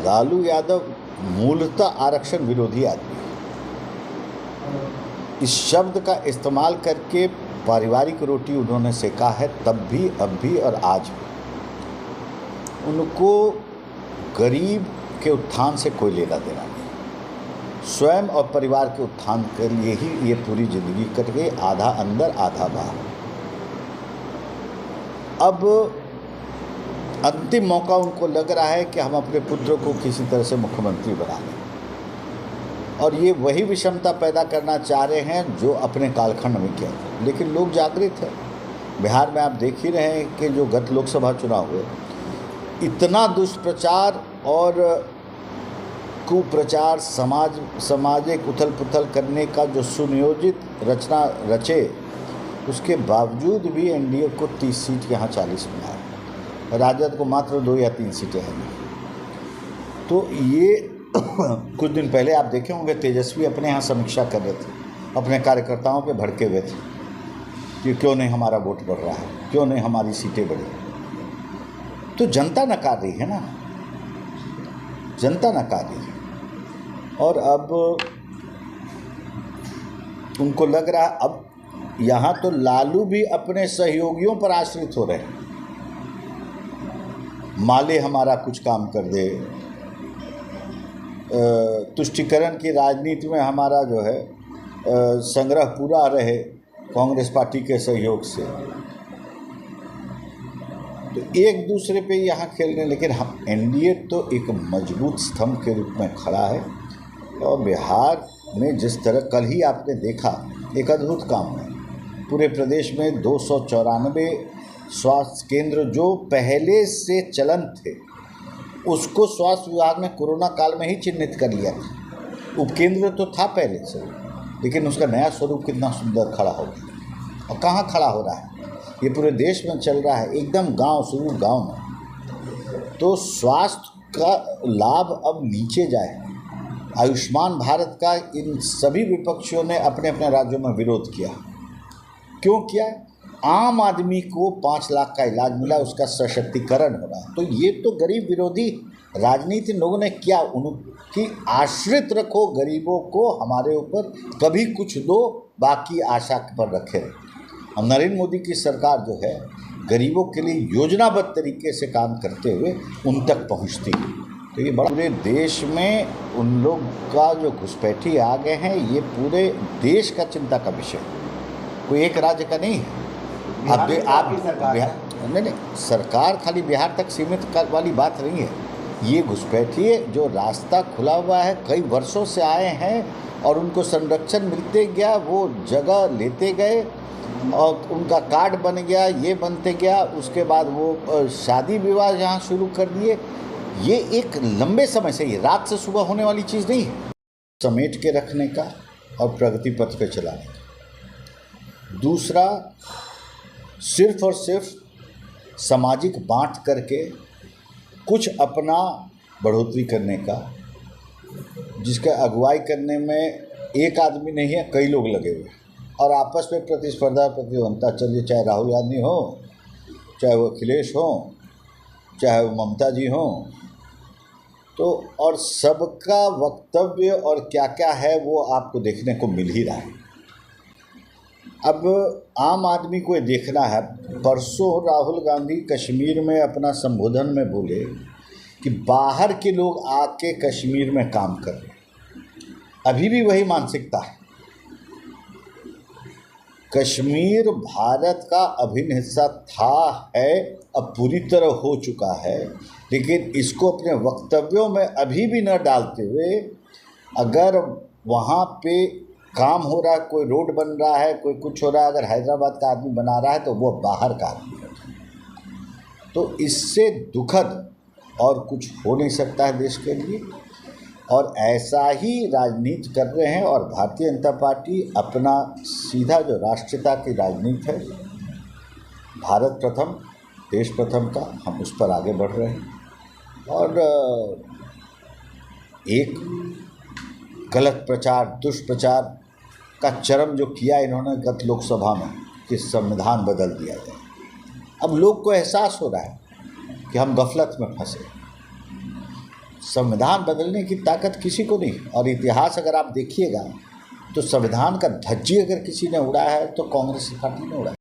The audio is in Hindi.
लालू यादव मूलतः आरक्षण विरोधी आदमी है। इस शब्द का इस्तेमाल करके पारिवारिक रोटी उन्होंने सेका है, तब भी, अब भी और आज भी। उनको गरीब के उत्थान से कोई लेना देना नहीं। स्वयं और परिवार के उत्थान के लिए ही ये पूरी जिंदगी कट गई, आधा अंदर आधा बाहर। अब अंतिम मौका उनको लग रहा है कि हम अपने पुत्र को किसी तरह से मुख्यमंत्री बना लें, और ये वही विषमता पैदा करना चाह रहे हैं जो अपने कालखंड में किया था। लेकिन लोग जागृत हैं। बिहार में आप देख ही रहे हैं कि जो गत लोकसभा चुनाव हुए, इतना दुष्प्रचार और कुप्रचार, सामाजिक उथल पुथल करने का जो सुनियोजित रचना रचे, उसके बावजूद भी एनडीए को 30 सीट यहाँ 40 में आए। राजद को मात्र 2 या 3 सीटें हैं। तो ये कुछ दिन पहले आप देखे होंगे, तेजस्वी अपने यहाँ समीक्षा कर रहे थे, अपने कार्यकर्ताओं पे भड़के हुए थे कि क्यों नहीं हमारा वोट बढ़ रहा है, क्यों नहीं हमारी सीटें बढ़ी। तो जनता नकार रही है ना, जनता नकार रही है। और अब उनको लग रहा है, अब यहाँ तो लालू भी अपने सहयोगियों पर आश्रित हो रहे हैं। माले हमारा कुछ काम कर दे, तुष्टीकरण की राजनीति में हमारा जो है संग्रह पूरा रहे कांग्रेस पार्टी के सहयोग से। तो एक दूसरे पे यहाँ खेल रहे हैं। लेकिन हम एनडीए तो एक मजबूत स्तंभ के रूप में खड़ा है। और बिहार में जिस तरह कल ही आपने देखा, एक अद्भुत काम है। पूरे प्रदेश में 294 स्वास्थ्य केंद्र जो पहले से चलन थे, उसको स्वास्थ्य विभाग ने कोरोना काल में ही चिन्हित कर लिया था। उपकेंद्र तो था पहले से, लेकिन उसका नया स्वरूप कितना सुंदर खड़ा हो गया। और कहाँ खड़ा हो रहा है, ये पूरे देश में चल रहा है, एकदम गांव सुदूर गांव में। तो स्वास्थ्य का लाभ अब नीचे जाए। आयुष्मान भारत का इन सभी विपक्षियों ने अपने अपने राज्यों में विरोध किया। क्यों किया? आम आदमी को 5 लाख का इलाज मिला, उसका सशक्तिकरण हो रहा है। तो ये तो गरीब विरोधी राजनीति लोगों ने किया। उनकी आश्रित रखो गरीबों को, हमारे ऊपर कभी कुछ दो, बाकी आशा पर रखे। अब नरेंद्र मोदी की सरकार जो है, गरीबों के लिए योजनाबद्ध तरीके से काम करते हुए उन तक पहुंचती है। तो ये बड़ा पूरे देश में उन लोग का जो घुसपैठी आ गए हैं, ये पूरे देश का चिंता का विषय, कोई एक राज्य का नहीं है। आप नहीं, सरकार खाली बिहार तक सीमित वाली बात नहीं है। ये घुसपैठी जो रास्ता खुला हुआ है, कई वर्षों से आए हैं और उनको संरक्षण मिलते गया, वो जगह लेते गए और उनका कार्ड बन गया, ये बनते गया। उसके बाद वो शादी विवाह यहाँ शुरू कर दिए। ये एक लंबे समय से, ये रात से सुबह होने वाली चीज़ नहीं है। समेट के रखने का और प्रगति पथ पे चलाने का। दूसरा, सिर्फ और सिर्फ सामाजिक बांट करके कुछ अपना बढ़ोतरी करने का, जिसका अगुवाई करने में एक आदमी नहीं है, कई लोग लगे हुए हैं और आपस में प्रतिस्पर्धा प्रतिद्वंदता चलिए, चाहे राहुल गांधी हो, चाहे वो अखिलेश हो, चाहे वो ममता जी हो। तो और सबका वक्तव्य और क्या क्या है वो आपको देखने को मिल ही रहा है। अब आम आदमी को ये देखना है। परसों राहुल गांधी कश्मीर में अपना संबोधन में बोले कि बाहर के लोग आके कश्मीर में काम कर रहे हैं। अभी भी वही मानसिकता है। कश्मीर भारत का अभिन्न हिस्सा था, है, अब पूरी तरह हो चुका है। लेकिन इसको अपने वक्तव्यों में अभी भी न डालते हुए, अगर वहाँ पे काम हो रहा है, कोई रोड बन रहा है, कोई कुछ हो रहा है, अगर हैदराबाद का आदमी बना रहा है तो वो बाहर का आदमी है। तो इससे दुखद और कुछ हो नहीं सकता है देश के लिए। और ऐसा ही राजनीति कर रहे हैं। और भारतीय जनता पार्टी अपना सीधा जो राष्ट्रीयता की राजनीति है, भारत प्रथम, देश प्रथम का, हम उस पर आगे बढ़ रहे हैं। और एक गलत प्रचार, दुष्प्रचार का चरम जो किया इन्होंने गत लोकसभा में कि संविधान बदल दिया जाए। अब लोग को एहसास हो रहा है कि हम गफलत में फंसे। संविधान बदलने की ताकत किसी को नहीं। और इतिहास अगर आप देखिएगा तो संविधान का धज्जी अगर किसी ने उड़ाया है तो कांग्रेस पार्टी ने उड़ाया।